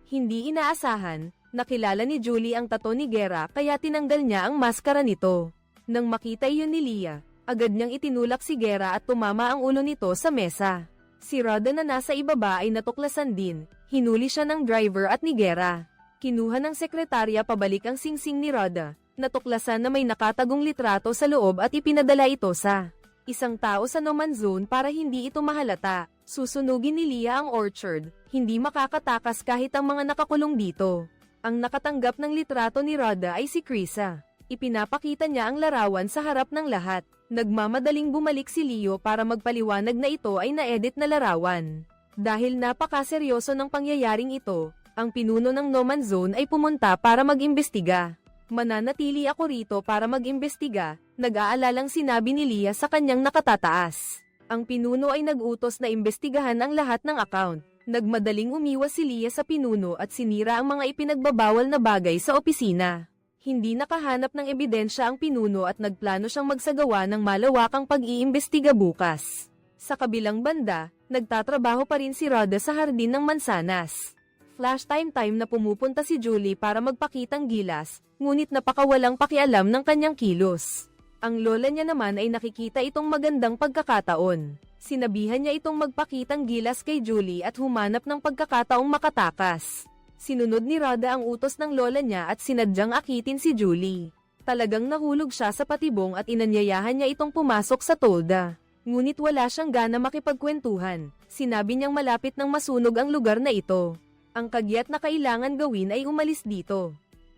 Hindi inaasahan, nakilala ni Julie ang tato ni Guerra kaya tinanggal niya ang maskara nito. Nang makita iyon ni Leah, agad niyang itinulak si Guerra at tumama ang ulo nito sa mesa. Si Rhoda na nasa ibaba ay natuklasan din, hinuli siya ng driver at ni Guerra. Kinuha ng sekretarya pabalik ang singsing ni Rhoda, natuklasan na may nakatagong litrato sa loob at ipinadala ito sa isang tao sa no man's zone para hindi ito mahalata. Susunugin ni Leah ang orchard, hindi makakatakas kahit ang mga nakakulong dito. Ang nakatanggap ng litrato ni Rhoda ay si Krisa. Ipinapakita niya ang larawan sa harap ng lahat. Nagmamadaling bumalik si Leo para magpaliwanag na ito ay na-edit na larawan. Dahil napakaseryoso ng pangyayaring ito, ang pinuno ng no man's zone ay pumunta para mag-imbestiga. Mananatili ako rito para mag-imbestiga, nag-aalalang sinabi ni Leah sa kanyang nakatataas. Ang pinuno ay nag-utos na imbestigahan ang lahat ng account. Nagmadaling umiwas si Leah sa pinuno at sinira ang mga ipinagbabawal na bagay sa opisina. Hindi nakahanap ng ebidensya ang pinuno at nagplano siyang magsagawa ng malawakang pag-iimbestiga bukas. Sa kabilang banda, nagtatrabaho pa rin si Rhoda sa hardin ng mansanas. Flash time na pumupunta si Julie para magpakitang gilas, ngunit napakawalang pakialam ng kanyang kilos. Ang lola niya naman ay nakikita itong magandang pagkakataon. Sinabihan niya itong magpakitang gilas kay Julie at humanap ng pagkakataong makatakas. Sinunod ni Rhoda ang utos ng lola niya at sinadyang akitin si Julie. Talagang nahulog siya sa patibong at inanyayahan niya itong pumasok sa tolda. Ngunit wala siyang gana makipagkwentuhan. Sinabi niyang malapit nang masunog ang lugar na ito. Ang kagyat na kailangan gawin ay umalis dito.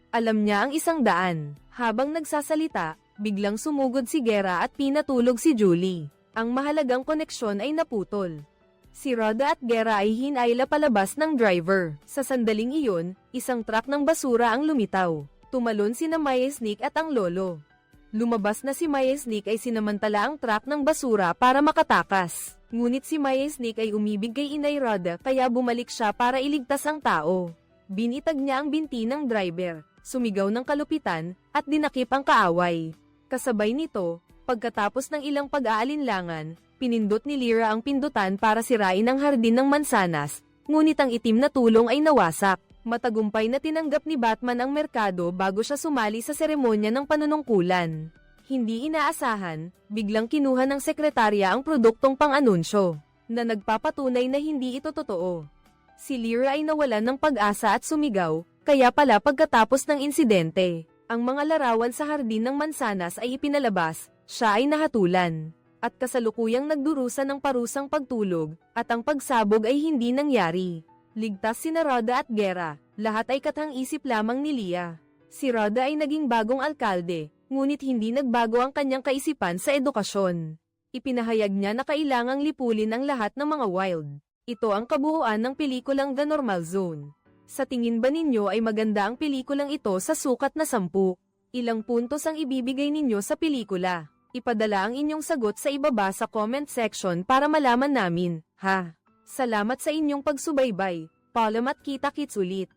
Alam niya ang 100. Habang nagsasalita, biglang sumugod si Guerra at pinatulog si Julie. Ang mahalagang koneksyon ay naputol. Si Rhoda at Guerra ay hinayla palabas ng driver. Sa sandaling iyon, isang truck ng basura ang lumitaw. Tumalon sina Myesnik at ang lolo. Lumabas na si Myesnik ay sinamantala ang truck ng basura para makatakas. Ngunit si Myesnik ay umibig kay Inay Rhoda kaya bumalik siya para iligtas ang tao. Binitag niya ang binti ng driver, sumigaw ng kalupitan, at dinakip ang kaaway. Kasabay nito, pagkatapos ng ilang pag-aalinlangan, pinindot ni Lyra ang pindutan para sirain ang hardin ng mansanas, ngunit ang itim na tulong ay nawasak. Matagumpay na tinanggap ni Batman ang merkado bago siya sumali sa seremonya ng panunungkulan. Hindi inaasahan, biglang kinuha ng sekretarya ang produktong pang-anunsyo, na nagpapatunay na hindi ito totoo. Si Lyra ay nawalan ng pag-asa at sumigaw, kaya pala pagkatapos ng insidente, ang mga larawan sa hardin ng mansanas ay ipinalabas, siya ay nahatulan. At kasalukuyang nagdurusa ng parusang pagtulog, at ang pagsabog ay hindi nangyari. Ligtas sina Rhoda at Guerra, lahat ay kathang-isip lamang ni Leah. Si Rhoda ay naging bagong alkalde, ngunit hindi nagbago ang kanyang kaisipan sa edukasyon. Ipinahayag niya na kailangang lipulin ang lahat ng mga wild. Ito ang kabuuan ng pelikulang The Normal Zone. Sa tingin ba ninyo ay maganda ang pelikulang ito sa sukat na 10? Ilang puntos ang ibibigay ninyo sa pelikula? Ipadala ang inyong sagot sa ibaba sa comment section para malaman namin, ha? Salamat sa inyong pagsubaybay. Paalam at kita-kits ulit.